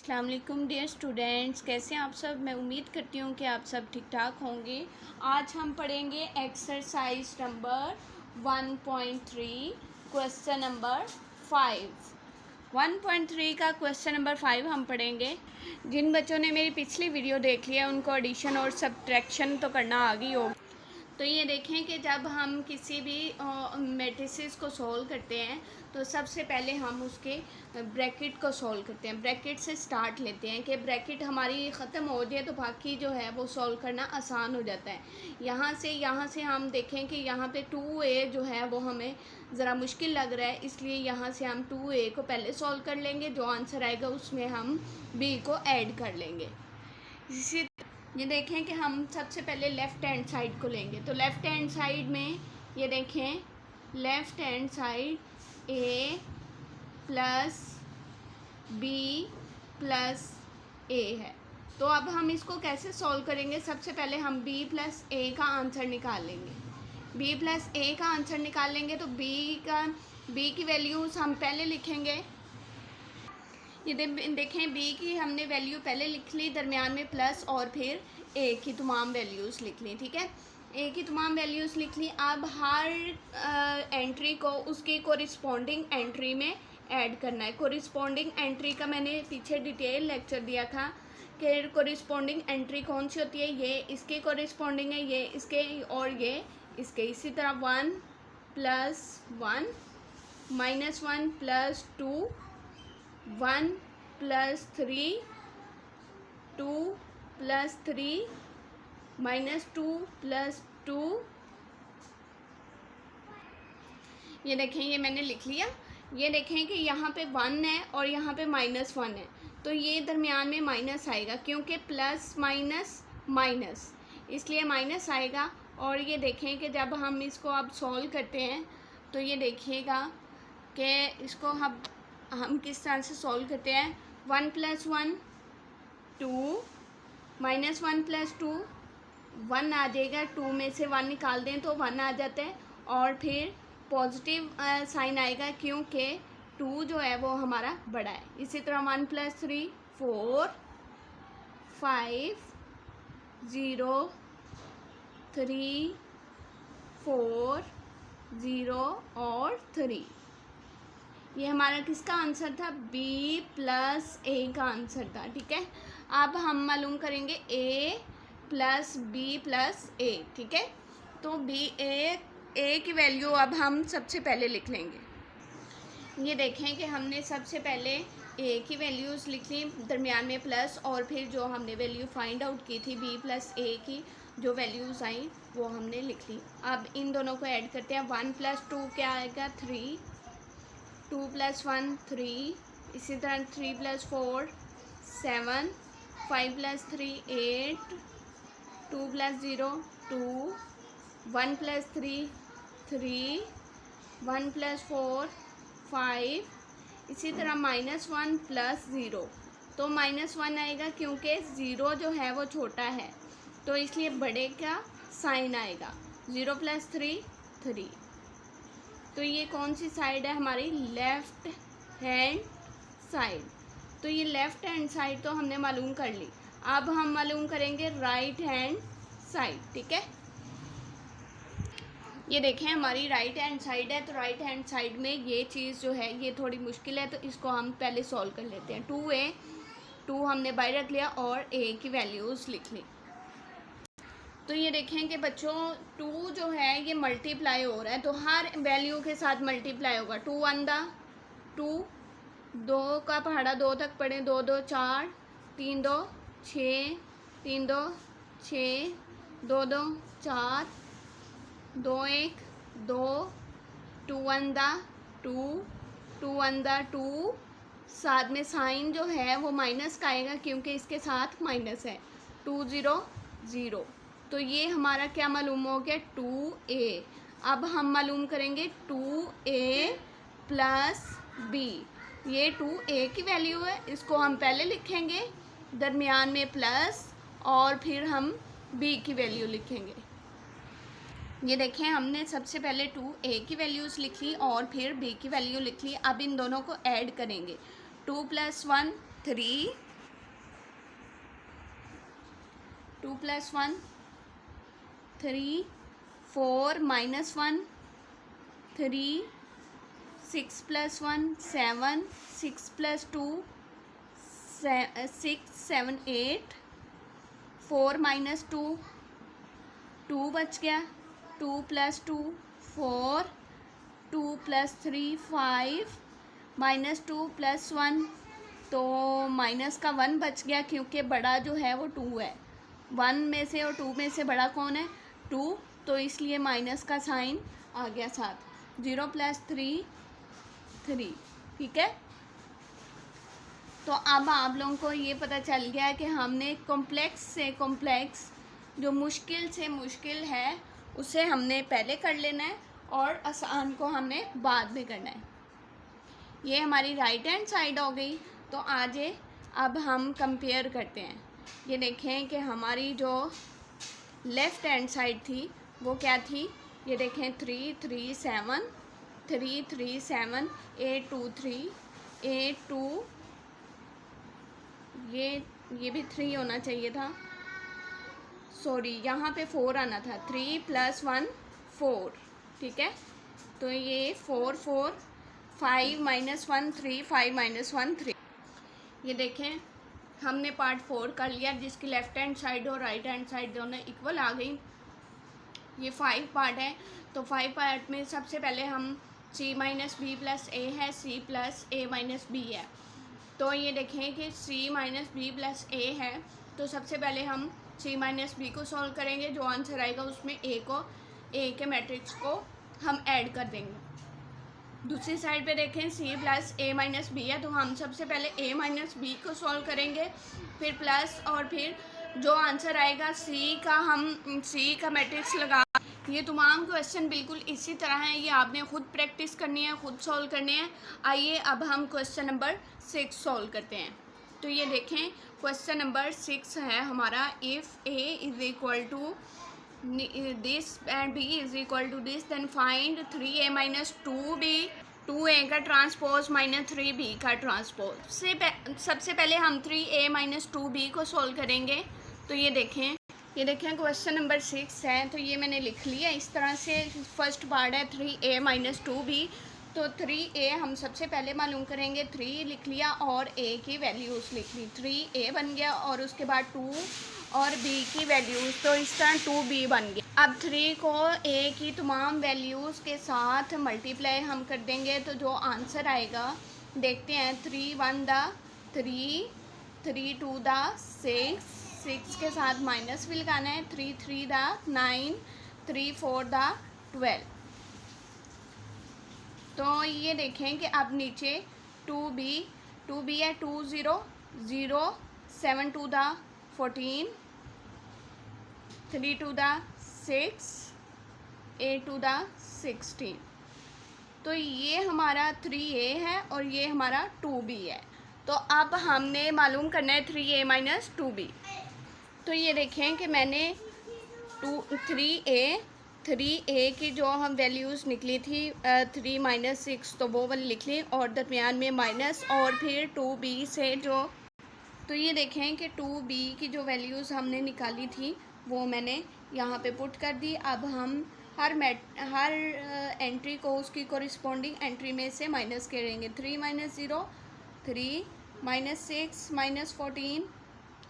अस्सलाम वालेकुम dear students, कैसे हैं आप सब। मैं उम्मीद करती हूँ कि आप सब ठीक ठाक होंगे। आज हम पढ़ेंगे एक्सरसाइज नंबर 1.3 क्वेश्चन नंबर 5। 1.3 का क्वेश्चन नंबर 5 हम पढ़ेंगे। जिन बच्चों ने मेरी पिछली वीडियो देख लिया उनको एडिशन और सब्ट्रैक्शन तो करना आ गई होगी। तो ये देखें कि जब हम किसी भी मैट्रिसेस को सॉल्व करते हैं तो सबसे पहले हम उसके ब्रैकेट को सॉल्व करते हैं। ब्रैकेट से स्टार्ट लेते हैं कि ब्रैकेट हमारी ख़त्म हो जाए तो बाकी जो है वो सॉल्व करना आसान हो जाता है। यहाँ से हम देखें कि यहाँ पे 2a जो है वो हमें ज़रा मुश्किल लग रहा है, इसलिए यहाँ से हम 2a को पहले सॉल्व कर लेंगे। जो आंसर आएगा उसमें हम b को ऐड कर लेंगे। इसी ये देखें कि हम सबसे पहले लेफ़्ट हैंड साइड को लेंगे। तो लेफ़्ट हैंड साइड में ये देखें, left hand side a plus b plus a है। तो अब हम इसको कैसे सॉल्व करेंगे। सबसे पहले हम b प्लस a का आंसर निकाल लेंगे। b प्लस a का आंसर निकाल लेंगे तो b की वैल्यूज़ हम पहले लिखेंगे। ये देखें b की हमने वैल्यू पहले लिख ली, दरमियान में प्लस और फिर a की तमाम वैल्यूज़ लिख ली। ठीक है, a की तमाम वैल्यूज़ लिख ली। अब हर एंट्री को उसकी कोरिस्पोंडिंग एंट्री में ऐड करना है। कोरिस्पोंडिंग एंट्री का मैंने पीछे डिटेल लेक्चर दिया था कि कोरिस्पोंडिंग एंट्री कौन सी होती है। ये इसके कोरिस्पोंडिंग है, ये इसके और ये इसके। इसी तरह 1 + 1 -1 + 2 1 + 3 2 + 3 -2 + 2। ये देखें, ये मैंने लिख लिया। ये देखें कि यहाँ पे 1 है और यहाँ पे -1 है, तो ये दरमियान में माइनस आएगा क्योंकि प्लस माइनस माइनस, इसलिए माइनस आएगा। और ये देखें कि जब हम इसको अब सॉल्व करते हैं तो ये देखिएगा कि इसको हम किस तरह से सॉल्व करते हैं। 1 + 1 2 -1 + 2 1 आ जाएगा। 2 में से 1 निकाल दें तो 1 आ जाता है और फिर पॉजिटिव साइन आएगा क्योंकि 2 जो है वो हमारा बड़ा है। इसी तरह 1 + 3 4 5 0 3 4 0 और 3। ये हमारा किसका आंसर था, b + a का आंसर था। ठीक है, अब हम मालूम करेंगे a + b + a। ठीक है, तो a की वैल्यू अब हम सबसे पहले लिख लेंगे। ये देखें कि हमने सबसे पहले a की वैल्यूज़ लिख ली, दरमियान में प्लस, और फिर जो हमने वैल्यू फाइंड आउट की थी b + a की जो वैल्यूज़ आई वो हमने लिख ली। अब इन दोनों को ऐड करते हैं। 1 + 2 क्या आएगा, 3 2 + 1 3, इसी तरह 3 + 4 7 5 + 3 8 2 + 0 2 1 + 3 3 1 + 4 5, इसी तरह -1 + 0, तो -1 आएगा क्योंकि 0 जो है वो छोटा है तो इसलिए बड़े का साइन आएगा। 0 + 3 3। तो ये कौन सी साइड है हमारी, लेफ़्ट हैंड साइड। तो ये लेफ़्ट हैंड साइड तो हमने मालूम कर ली। अब हम मालूम करेंगे राइट हैंड साइड। ठीक है, ये देखें हमारी राइट हैंड साइड है। तो राइट हैंड साइड में ये चीज़ जो है ये थोड़ी मुश्किल है, तो इसको हम पहले सॉल्व कर लेते हैं। 2 हमने बाहर रख लिया और a की वैल्यूज़ लिख ली। तो ये देखें कि बच्चों 2 जो है ये मल्टीप्लाई हो रहा है, तो हर वैल्यू के साथ मल्टीप्लाई होगा। 2 1 2 2 का पहाड़ा 2 तक पढ़ें, 2 2 4 3 2 6 3 2 6 2 2 4 2 1 2 2 1 2 2 1 2। साथ में साइन जो है वो माइनस का आएगा क्योंकि इसके साथ माइनस है। 2 0 0, तो ये हमारा क्या मालूम हो गया, 2a। अब हम मालूम करेंगे 2a + b। ये 2a की वैल्यू है, इसको हम पहले लिखेंगे, दरमियान में प्लस, और फिर हम b की वैल्यू लिखेंगे। ये देखें हमने सबसे पहले 2a की वैल्यूज़ लिख ली और फिर b की वैल्यू लिख ली। अब इन दोनों को ऐड करेंगे। 2 + 1 3 2 + 1 3, 4 - 1 3, 6 + 1 7, 6 + 2 6 7 8, 4 - 2 2 बच गया, 2 + 2 4, 2 + 3 5, -2 + 1, तो माइनस का 1 बच गया क्योंकि बड़ा जो है वो 2 है। 1 में से और 2 में से बड़ा कौन है? 2, तो इसलिए माइनस का साइन आ गया साथ। 0 + 3 3, ठीक है। तो अब आप लोगों को ये पता चल गया कि हमने कॉम्प्लेक्स से कॉम्प्लेक्स, जो मुश्किल से मुश्किल है उसे हमने पहले कर लेना है और आसान को हमने बाद में करना है। ये हमारी राइट हैंड साइड हो गई। तो आज अब हम कंपेयर करते हैं। ये देखें कि हमारी जो लेफ़्ट हैंड साइड थी वो क्या थी। ये देखें 3 3 7 3 3 7 8 2 3 8 2, ये भी 3 होना चाहिए था, सॉरी यहाँ पे 4 आना था। 3 + 1 4, ठीक है। तो ये 4 4, 5 - 1 3, 5 - 1 3। ये देखें हमने पार्ट 4 कर लिया जिसकी लेफ़्ट हैंड साइड और राइट हैंड साइड दोनों इक्वल आ गई। ये 5 पार्ट है। तो 5 पार्ट में सबसे पहले हम c - b + a है, c + a - b है। तो ये देखें कि c - b + a है, तो सबसे पहले हम c - b को सॉल्व करेंगे। जो आंसर आएगा उसमें a के मैट्रिक्स को हम ऐड कर देंगे। दूसरी साइड पे देखें c + a - b है, तो हम सबसे पहले a - b को सॉल्व करेंगे, फिर प्लस, और फिर जो आंसर आएगा हम c का मैट्रिक्स लगा। ये तमाम क्वेश्चन बिल्कुल इसी तरह हैं, ये आपने खुद प्रैक्टिस करनी है, खुद सॉल्व करने हैं। आइए अब हम क्वेश्चन नंबर 6 सॉल्व करते हैं। तो ये देखें क्वेश्चन नंबर 6 है हमारा, if a = this and b = this, then find 3a - 2b, 2a का ट्रांसपोज - 3b का ट्रांसपोज। सबसे पहले हम 3a - 2b को सॉल्व करेंगे। तो ये देखें क्वेश्चन नंबर 6 है, तो ये मैंने लिख लिया इस तरह से। फर्स्ट पार्ट है 3a - 2b, तो 3a हम सबसे पहले मालूम करेंगे। 3 लिख लिया और a की वैल्यूज़ लिख ली, 3a बन गया, और उसके बाद 2 और b की वैल्यूज़, तो इस तरह 2b बन गया। अब 3 को a की तमाम वैल्यूज़ के साथ मल्टीप्लाई हम कर देंगे, तो जो आंसर आएगा देखते हैं। 3 1 = 3, 3 2 = 6, 6 के साथ माइनस भी लगाना है, 3 3 = 9, 3 4 = 12। तो ये देखें कि अब नीचे 2b है, 2 0 0, 7 2 = 14, 3 2 = 6, 8 2 = 16। तो ये हमारा 3a है और ये हमारा 2b है। तो अब हमने मालूम करना है 3a - 2b। तो ये देखें कि मैंने 3a की जो हम वैल्यूज़ निकली थी 3 - 6, तो वो वाली लिख ली, और दरमियान में माइनस, और फिर 2b से जो, तो ये देखें कि 2b की जो वैल्यूज़ हमने निकाली थी वो मैंने यहाँ पे पुट कर दी। अब हम हर एंट्री को उसकी कोरिस्पोंडिंग एंट्री में से माइनस करेंगे। 3 - 0 3, -6 -14,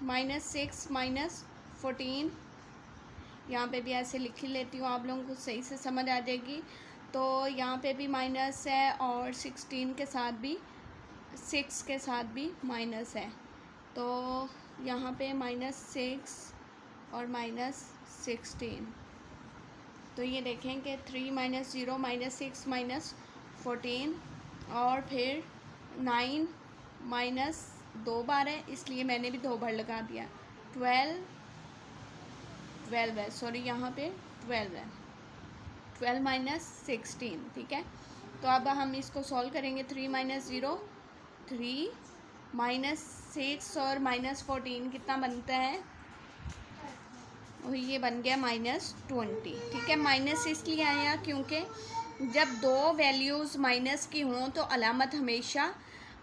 -6 -14, यहाँ पे भी ऐसे लिख ही लेती हूँ, आप लोगों को सही से समझ आ जाएगी। तो यहाँ पे भी माइनस है और 16 के साथ भी, 6 के साथ भी माइनस है, तो यहाँ पे -6 और -16। तो ये देखें कि 3 - 0 -6 -14, और फिर 9 माइनस 2 बार है, इसलिए मैंने भी 2 बार लगा दिया। 12 है, सॉरी यहाँ पे 12 है, 12 - 16, ठीक है। तो अब हम इसको सॉल्व करेंगे। 3 - 0 3, -6 और -14 कितना बनता है, और ये बन गया -20, ठीक है। माइनस इसलिए आया क्योंकि जब दो वैल्यूज़ माइनस की हों तो अलामत हमेशा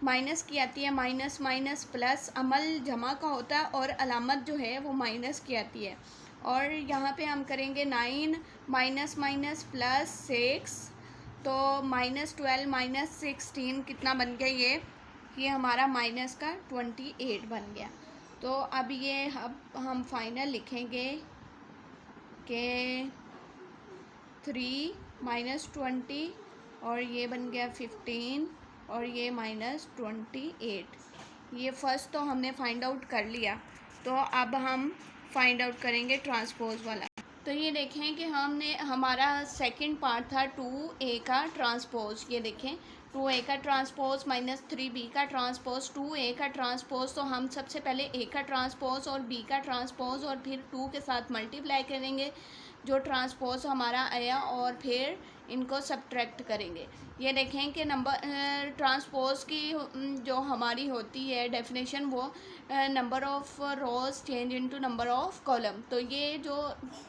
माइनस की आती है, माइनस माइनस प्लस, अमल जमा का होता है और अलामत जो है वो माइनस की आती है। और यहाँ पे हम करेंगे 9 माइनस माइनस प्लस 6, तो -12 -16 कितना बन गया, ये हमारा माइनस का 28 बन गया। तो अब ये हम फाइनल लिखेंगे कि 3 -20 और ये बन गया 15 और ये -28। ये फर्स्ट तो हमने फाइंड आउट कर लिया, तो अब हम फाइंड आउट करेंगे ट्रांसपोज वाला। तो ये देखें कि हमने हमारा सेकंड पार्ट था 2a का ट्रांसपोज। ये देखें 2a का ट्रांसपोज -3b का ट्रांसपोज 2a का ट्रांसपोज। तो हम सबसे पहले a का ट्रांसपोज और b का ट्रांसपोज और फिर 2 के साथ मल्टीप्लाई करेंगे जो ट्रांसपोज हमारा आया, और फिर इनको सब्ट्रैक्ट करेंगे। ये देखें कि नंबर ट्रांसपोज की जो हमारी होती है डेफिनेशन, वो number of rows change into number of column. तो ये जो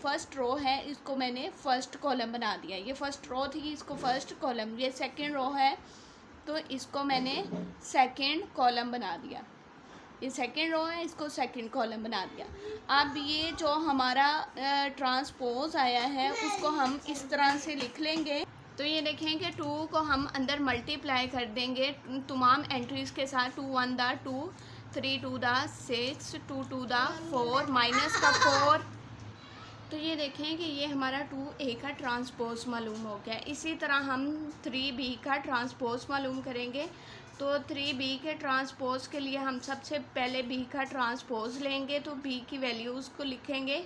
फर्स्ट रो है इसको मैंने फर्स्ट कॉलम बना दिया, ये फर्स्ट रो थी इसको फर्स्ट कॉलम, ये सेकंड रो है तो इसको मैंने सेकंड कॉलम बना दिया, ये सेकंड रो है इसको सेकंड कॉलम बना दिया। अब ये जो हमारा ट्रांसपोज आया है उसको हम इस तरह से लिख लेंगे। तो ये देखें कि 2 को हम अंदर मल्टीप्लाई कर देंगे तमाम एंट्रीज़ के साथ, 2 1 दा 2, 3 2 दा 6, 2 2 दा 4, माइनस का 4। तो ये देखें कि ये हमारा 2a का ट्रांसपोज मालूम हो गया। इसी तरह हम 3b का ट्रांसपोज मालूम करेंगे। तो 3b के ट्रांसपोज के लिए हम सबसे पहले b का ट्रांसपोज लेंगे, तो b की वैल्यूज़ को लिखेंगे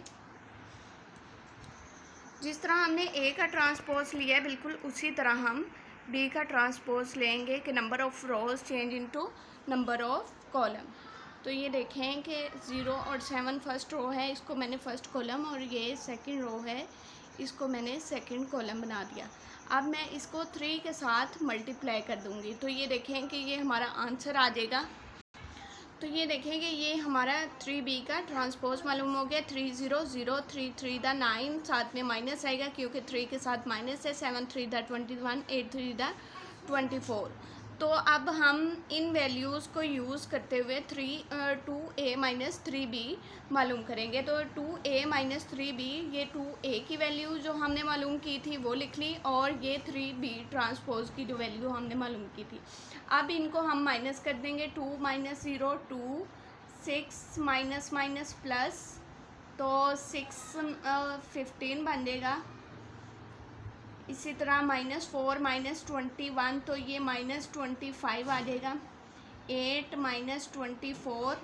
जिस तरह हमने a का ट्रांसपोज लिया है बिल्कुल उसी तरह हम b का ट्रांसपोज लेंगे कि number of rows change into number of column. तो ये देखें कि 0 और 7 फर्स्ट रो है, इसको मैंने फर्स्ट कॉलम, और ये सेकंड रो है इसको मैंने सेकंड कॉलम बना दिया। अब मैं इसको 3 के साथ मल्टीप्लाई कर दूंगी, तो ये देखें कि ये हमारा आंसर आ जाएगा। तो ये देखें कि ये हमारा 3b का ट्रांसपोज मालूम हो गया। 3 0 0 3 3 दा 9, साथ में माइनस आएगा क्योंकि 3 के साथ माइनस है, 7 3 दा 21, 8 3 दा 24। तो अब हम इन वैल्यूज़ को यूज़ करते हुए 2a माइनस 3b मालूम करेंगे। तो 2a माइनस 3b, ये 2a की वैल्यू जो हमने मालूम की थी वो लिख ली, और ये 3b ट्रांसपोज की जो वैल्यू हमने मालूम की थी। अब इनको हम माइनस कर देंगे, 2 - 0 2, 6 माइनस माइनस प्लस, तो 6 15 बन जाएगा। इसी तरह -4 -21, तो ये -25 आ जाएगा। 8 -24,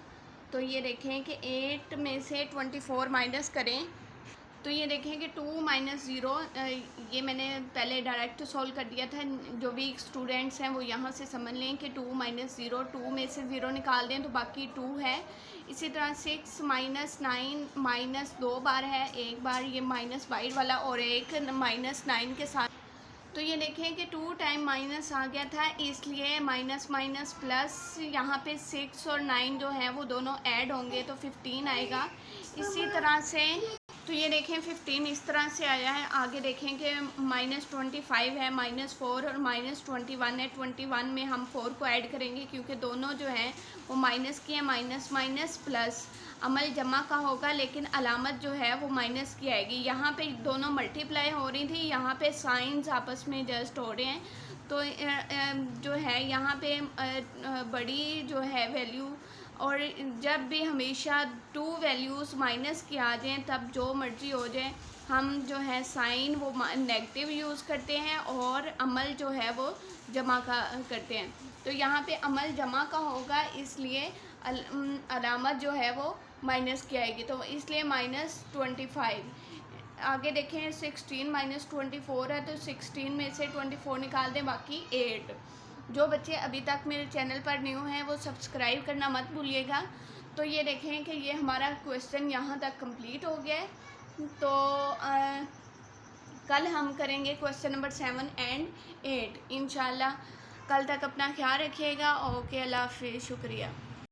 तो ये देखें कि 8 में से 24 माइनस करें तो ये देखें कि 2 - 0, ये मैंने पहले डायरेक्ट सॉल्व कर दिया था। जो भी स्टूडेंट्स हैं वो यहाँ से समझ लें कि 2 - 0, 2 में से 0 निकाल दें तो बाकी 2 है। इसी तरह 6 - 9 माइनस 2 बार है, एक बार ये माइनस बाइट वाला और एक -9 के साथ। तो ये देखें कि 2 टाइम माइनस आ गया था, इसलिए माइनस माइनस प्लस, यहाँ पे 6 और 9 जो है वो दोनों ऐड होंगे तो 15 आएगा। इसी तरह से तो ये देखें 15 इस तरह से आया है। आगे देखें कि -25 है, -4 और -21 है। 21 में हम 4 को ऐड करेंगे क्योंकि दोनों जो हैं वो माइनस की है, माइनस माइनस प्लस, अमल जमा का होगा लेकिन अलामत जो है वो माइनस की आएगी। यहाँ पे दोनों मल्टीप्लाई हो रही थी, यहाँ पे साइंस आपस में जस्ट हो रहे हैं। तो जो है यहाँ पे बड़ी जो है वैल्यू, और जब भी हमेशा 2 वैल्यूज़ माइनस की आ जाएँ तब जो मर्जी हो जाए हम जो है साइन वो नेगेटिव यूज़ करते हैं और अमल जो है वो जमा का करते हैं। तो यहाँ पे अमल जमा का होगा इसलिए अलामत जो है वो माइनस की आएगी, तो इसलिए -25। आगे देखें 16 - 24 है, तो 16 में से 24 निकाल दें, बाकी 8। जो बच्चे अभी तक मेरे चैनल पर न्यू हैं वो सब्सक्राइब करना मत भूलिएगा। तो ये देखें कि ये हमारा क्वेश्चन यहाँ तक कंप्लीट हो गया है। तो कल हम करेंगे क्वेश्चन नंबर 7 एंड 8 इंशाल्लाह। कल तक अपना ख्याल रखिएगा। ओके, अल्लाह हाफिज़, शुक्रिया।